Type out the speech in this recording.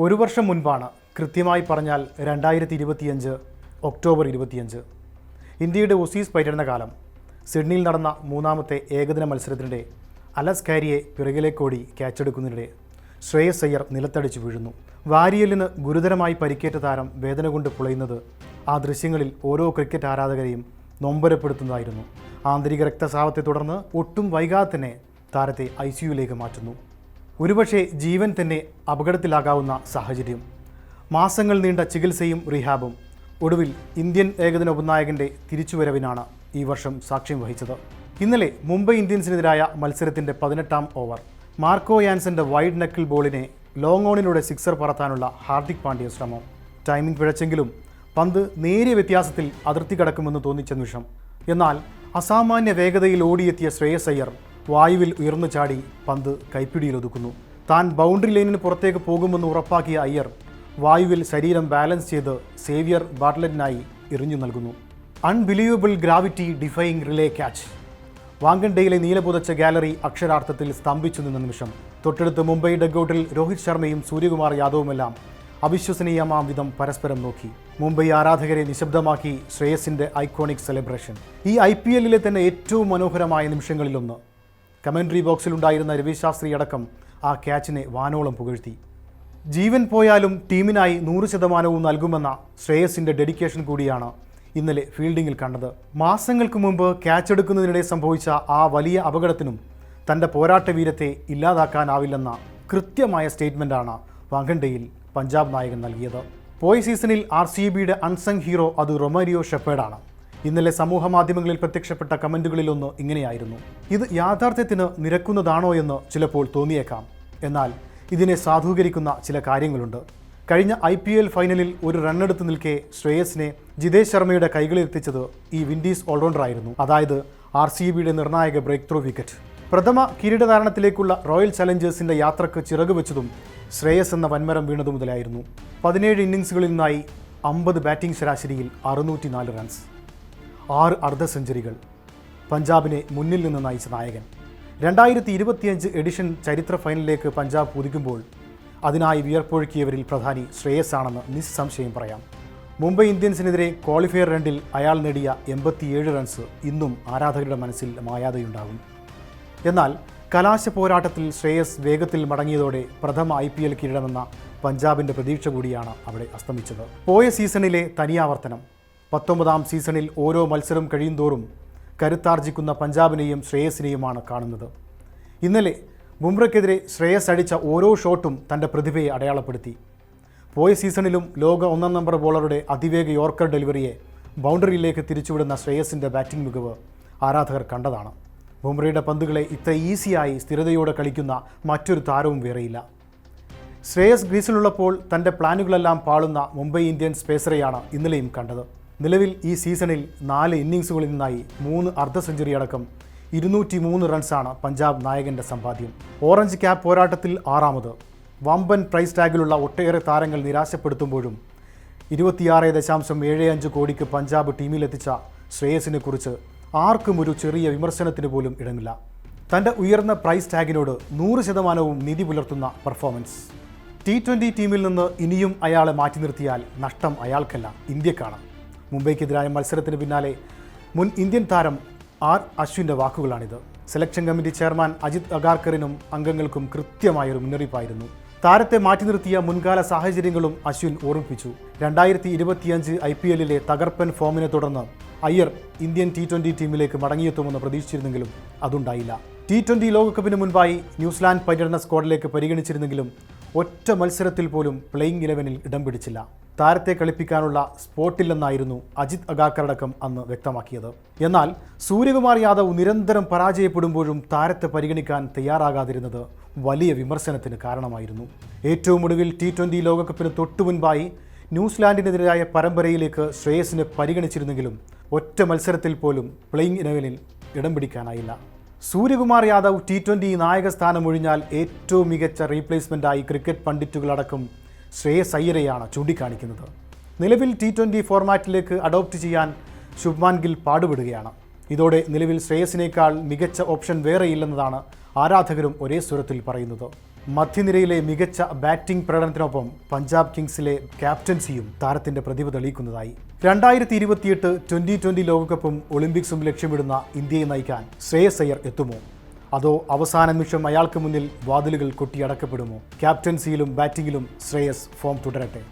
ഒരു വർഷം മുൻപാണ്, കൃത്യമായി പറഞ്ഞാൽ 2025 ഒക്ടോബർ 25, ഇന്ത്യയുടെ ഓസീസ് പര്യടനകാലം. സിഡ്നിയിൽ നടന്ന മൂന്നാമത്തെ ഏകദിന മത്സരത്തിനിടെ അലസ് കാരിയെ പിറകിലേക്കോടി ക്യാച്ചെടുക്കുന്നതിനിടെ ശ്രേയസ് അയ്യർ നിലത്തടിച്ചു വീഴുന്നു. വാരിയലിന് ഗുരുതരമായി പരിക്കേറ്റ താരം വേദന കൊണ്ട് പുളയുന്നത് ആ ദൃശ്യങ്ങളിൽ ഓരോ ക്രിക്കറ്റ് ആരാധകരെയും നൊമ്പരപ്പെടുത്തുന്നതായിരുന്നു. ആന്തരിക രക്തസ്രാവത്തെ തുടർന്ന് ഒട്ടും വൈകാതെ തന്നെ താരത്തെ ICUയിലേക്ക് മാറ്റുന്നു. ഒരുപക്ഷെ ജീവൻ തന്നെ അപകടത്തിലാകാവുന്ന സാഹചര്യം. മാസങ്ങൾ നീണ്ട ചികിത്സയും റീഹാബും ഒടുവിൽ ഇന്ത്യൻ ഏകദിന ഉപനായകൻ്റെ തിരിച്ചുവരവിനാണ് ഈ വർഷം സാക്ഷ്യം വഹിച്ചത്. ഇന്നലെ മുംബൈ ഇന്ത്യൻസിനെതിരായ മത്സരത്തിൻ്റെ 18ാം ഓവർ മാർക്കോ യാൻസന്റെ വൈഡ് നക്കിൾ ബോളിനെ ലോങ് ഓണിലൂടെ സിക്സർ പറത്താനുള്ള ഹാർദിക് പാണ്ഡ്യ ശ്രമം. ടൈമിംഗ് പിഴച്ചെങ്കിലും പന്ത് നേരിയ വ്യത്യാസത്തിൽ അതിർത്തി കടക്കുമെന്ന് തോന്നിച്ച നിമിഷം. എന്നാൽ അസാമാന്യ വേഗതയിൽ ഓടിയെത്തിയ ശ്രേയസ് അയ്യർ വായുവിൽ ഉയർന്നു ചാടി പന്ത് കൈപ്പിടിയിൽ ഒതുക്കുന്നു. താൻ ബൗണ്ടറി ലൈനിന് പുറത്തേക്ക് പോകുമെന്ന് ഉറപ്പാക്കിയ അയ്യർ വായുവിൽ ശരീരം ബാലൻസ് ചെയ്ത് സേവിയർ ബാർട്ട്ലറ്റിനായി എറിഞ്ഞു നൽകുന്നു. Unbelievable gravity defying relay catch. വാങ്കഡേയിലെ നീലപുതച്ച ഗാലറി അക്ഷരാർത്ഥത്തിൽ സ്തംഭിച്ചു നിന്ന നിമിഷം. തൊട്ടടുത്ത് മുംബൈ ഡഗ്ഔട്ടിൽ രോഹിത് ശർമ്മയും സൂര്യകുമാർ യാദവുമെല്ലാം അവിശ്വസനീയമാം വിധം പരസ്പരം നോക്കി. മുംബൈ ആരാധകരെ നിശബ്ദമാക്കി ശ്രേയസിൻ്റെ ഐക്കോണിക് സെലിബ്രേഷൻ. ഈ IPLലെ തന്നെ ഏറ്റവും മനോഹരമായ നിമിഷങ്ങളിലൊന്ന്. കമൻട്രി ബോക്സിലുണ്ടായിരുന്ന രവീഷ് ശാസ്ത്രി അടക്കം ആ ക്യാച്ചിനെ വാനോളം പുകഴ്ത്തി. ജീവൻ പോയാലും ടീമിനായി 100% നൽകുമെന്ന ശ്രേയസിൻ്റെ ഡെഡിക്കേഷൻ കൂടിയാണ് ഇന്നലെ ഫീൽഡിങ്ങിൽ കണ്ടത്. മാസങ്ങൾക്ക് മുമ്പ് ക്യാച്ച് എടുക്കുന്നതിനിടെ സംഭവിച്ച ആ വലിയ അപകടത്തിനും തൻ്റെ പോരാട്ട വീരത്തെ ഇല്ലാതാക്കാനാവില്ലെന്ന കൃത്യമായ സ്റ്റേറ്റ്മെൻറ്റാണ് വാങ്കഡേയിൽ പഞ്ചാബ് നായകൻ നൽകിയത്. പോയ സീസണിൽ RCBയുടെ അൺസങ് ഹീറോ അത് റൊമാരിയോ ഷെപ്പേർഡാണ്. ഇന്നലെ സമൂഹ മാധ്യമങ്ങളിൽ പ്രത്യക്ഷപ്പെട്ട കമൻറ്റുകളിലൊന്ന് ഇങ്ങനെയായിരുന്നു: ഇത് യാഥാർത്ഥ്യത്തിന് നിരക്കുന്നതാണോ എന്ന് ചിലപ്പോൾ തോന്നിയേക്കാം, എന്നാൽ ഇതിനെ സാധൂകരിക്കുന്ന ചില കാര്യങ്ങളുണ്ട്. കഴിഞ്ഞ IPL ഫൈനലിൽ ഒരു റണ്ണെടുത്ത് നിൽക്കെ ശ്രേയസിനെ ജിതേഷ് ശർമ്മയുടെ കൈകളിലെത്തിച്ചത് ഈ വിൻഡീസ് ഓൾറൗണ്ടറായിരുന്നു. അതായത് RCBയുടെ നിർണായക ബ്രേക്ക് ത്രൂ വിക്കറ്റ്. പ്രഥമ കിരീടധാരണത്തിലേക്കുള്ള റോയൽ ചലഞ്ചേഴ്സിൻ്റെ യാത്രക്ക് ചിറക് വെച്ചതും ശ്രേയസ് എന്ന വൻമരം വീണതു മുതലായിരുന്നു. 17 ഇന്നിംഗ്സുകളിൽ നിന്നായി 50 ബാറ്റിംഗ് ശരാശരിയിൽ 604 റൺസ്, 6 അർദ്ധ സെഞ്ചുറികൾ. പഞ്ചാബിനെ മുന്നിൽ നിന്ന് നയിച്ച നായകൻ. 2025 എഡിഷൻ ചരിത്ര ഫൈനലിലേക്ക് പഞ്ചാബ് കുതിക്കുമ്പോൾ അതിനായി വിയർപ്പൊഴുക്കിയവരിൽ പ്രധാനി ശ്രേയസ് ആണെന്ന് നിസ്സംശയം പറയാം. മുംബൈ ഇന്ത്യൻസിനെതിരെ ക്വാളിഫയർ രണ്ടിൽ അയാൾ നേടിയ 87 റൺസ് ഇന്നും ആരാധകരുടെ മനസ്സിൽ മായാതെയുണ്ടാകും. എന്നാൽ കലാശ പോരാട്ടത്തിൽ ശ്രേയസ് വേഗത്തിൽ മടങ്ങിയതോടെ പ്രഥമ IPL കിരീടമെന്ന പഞ്ചാബിൻ്റെ പ്രതീക്ഷ കൂടിയാണ് അവിടെ അസ്തമിച്ചത്. പോയ സീസണിലെ തനിയാവർത്തനം. 19ാം സീസണിൽ ഓരോ മത്സരം കഴിയുന്തോറും കരുത്താർജിക്കുന്ന പഞ്ചാബിനെയും ശ്രേയസിനെയുമാണ് കാണുന്നത്. ഇന്നലെ ബുംറയ്ക്കെതിരെ ശ്രേയസ് അടിച്ച ഓരോ ഷോട്ടും തൻ്റെ പ്രതിഭയെ അടയാളപ്പെടുത്തി. പോയ സീസണിലും ലോക 1-ാം നമ്പർ ബോളറുടെ അതിവേഗ യോർക്കർ ഡെലിവറിയെ ബൗണ്ടറിയിലേക്ക് തിരിച്ചുവിടുന്ന ശ്രേയസിൻ്റെ ബാറ്റിംഗ് മികവ് ആരാധകർ കണ്ടതാണ്. ബുംറയുടെ പന്തുകളെ ഇത്ര ഈസിയായി സ്ഥിരതയോടെ കളിക്കുന്ന മറ്റൊരു താരവും വേറെയില്ല. ശ്രേയസ് ഗ്രീസിലുള്ളപ്പോൾ തൻ്റെ പ്ലാനുകളെല്ലാം പാളുന്ന മുംബൈ ഇന്ത്യൻസ് പേസറെയാണ് ഇന്നലെയും കണ്ടത്. നിലവിൽ ഈ സീസണിൽ 4 ഇന്നിംഗ്സുകളിൽ നിന്നായി 3 അർദ്ധ സെഞ്ചുറി അടക്കം 203 റൺസാണ് പഞ്ചാബ് നായകൻ്റെ സമ്പാദ്യം. ഓറഞ്ച് ക്യാപ്പ് പോരാട്ടത്തിൽ 6ാമത്. വമ്പൻ പ്രൈസ് ടാഗിലുള്ള ഒട്ടേറെ താരങ്ങൾ നിരാശപ്പെടുത്തുമ്പോഴും 26.75 കോടിക്ക് പഞ്ചാബ് ടീമിലെത്തിച്ച ശ്രേയസിനെ കുറിച്ച് ആർക്കും ഒരു ചെറിയ വിമർശനത്തിന് പോലും ഇടമില്ല. തൻ്റെ ഉയർന്ന പ്രൈസ് ടാഗിനോട് 100% നീതി പുലർത്തുന്ന പെർഫോമൻസ്. T20 ടീമിൽ നിന്ന് ഇനിയും അയാളെ മാറ്റി നിർത്തിയാൽ നഷ്ടം അയാൾക്കല്ല, ഇന്ത്യക്കാണ്. മുംബൈക്കെതിരായ മത്സരത്തിന് പിന്നാലെ മുൻ ഇന്ത്യൻ താരം R അശ്വിൻ്റെ വാക്കുകളാണിത്. സെലക്ഷൻ കമ്മിറ്റി ചെയർമാൻ അജിത് അഗാർക്കറിനും അംഗങ്ങൾക്കും കൃത്യമായൊരു മുന്നറിയിപ്പായിരുന്നു. താരത്തെ മാറ്റി നിർത്തിയ മുൻകാല സാഹചര്യങ്ങളും അശ്വിൻ ഓർമ്മിപ്പിച്ചു. 2025 IPLലെ തകർപ്പൻ ഫോമിനെ തുടർന്ന് അയ്യർ ഇന്ത്യൻ T20 ടീമിലേക്ക് മടങ്ങിയെത്തുമെന്ന് പ്രതീക്ഷിച്ചിരുന്നെങ്കിലും അതുണ്ടായില്ല. T20 ലോകകപ്പിന് മുൻപായി ന്യൂസിലാൻഡ് പര്യടന സ്ക്വാഡിലേക്ക് പരിഗണിച്ചിരുന്നെങ്കിലും ഒറ്റ മത്സരത്തിൽ പോലും പ്ലേയിങ് 11-ൽ ഇടം പിടിച്ചില്ല. താരത്തെ കളിപ്പിക്കാനുള്ള സ്പോട്ടില്ലെന്നായിരുന്നു അജിത് അഗാർക്കറടക്കം അന്ന് വ്യക്തമാക്കിയത്. എന്നാൽ സൂര്യകുമാർ യാദവ് നിരന്തരം പരാജയപ്പെടുമ്പോഴും താരത്തെ പരിഗണിക്കാൻ തയ്യാറാകാതിരുന്നത് വലിയ വിമർശനത്തിന് കാരണമായിരുന്നു. ഏറ്റവും ഒടുവിൽ T20 ലോകകപ്പിന് തൊട്ടു മുൻപായി ന്യൂസിലാൻഡിനെതിരായ പരമ്പരയിലേക്ക് ശ്രേയസിനെ പരിഗണിച്ചിരുന്നെങ്കിലും ഒറ്റ മത്സരത്തിൽ പോലും പ്ലേയിങ് 11-ൽ ഇടം പിടിക്കാനായില്ല. സൂര്യകുമാർ യാദവ് T20 നായക സ്ഥാനം ഒഴിഞ്ഞാൽ ഏറ്റവും മികച്ച റീപ്ലേസ്മെൻറ്റായി ക്രിക്കറ്റ് പണ്ഡിറ്റുകളടക്കം ശ്രേയസ് അയ്യരെയാണ് ചൂണ്ടിക്കാണിക്കുന്നത്. നിലവിൽ T20 ഫോർമാറ്റിലേക്ക് അഡോപ്റ്റ് ചെയ്യാൻ ശുഭ്മാൻ ഗിൽ പാടുപെടുകയാണ്. ഇതോടെ നിലവിൽ ശ്രേയസിനേക്കാൾ മികച്ച ഓപ്ഷൻ വേറെയില്ലെന്നതാണ് ആരാധകരും ഒരേ സ്വരത്തിൽ പറയുന്നത്. മധ്യനിരയിലെ മികച്ച ബാറ്റിംഗ് പ്രകടനത്തിനൊപ്പം പഞ്ചാബ് കിങ്സിലെ ക്യാപ്റ്റൻസിയും താരത്തിന്റെ പ്രതിഭ തെളിയിക്കുന്നതായി. 2028 2020 ലോകകപ്പും ഒളിമ്പിക്സും ലക്ഷ്യമിടുന്ന ഇന്ത്യയെ നയിക്കാൻ ശ്രേയസ് അയ്യർ എത്തുമോ? അതോ അവസാന നിമിഷം അയാൾക്ക് മുന്നിൽ വാതിലുകൾ കൊട്ടിയടക്കപ്പെടുമോ? ക്യാപ്റ്റൻസിയിലും ബാറ്റിംഗിലും ശ്രേയസ് ഫോം തുടരട്ടെ.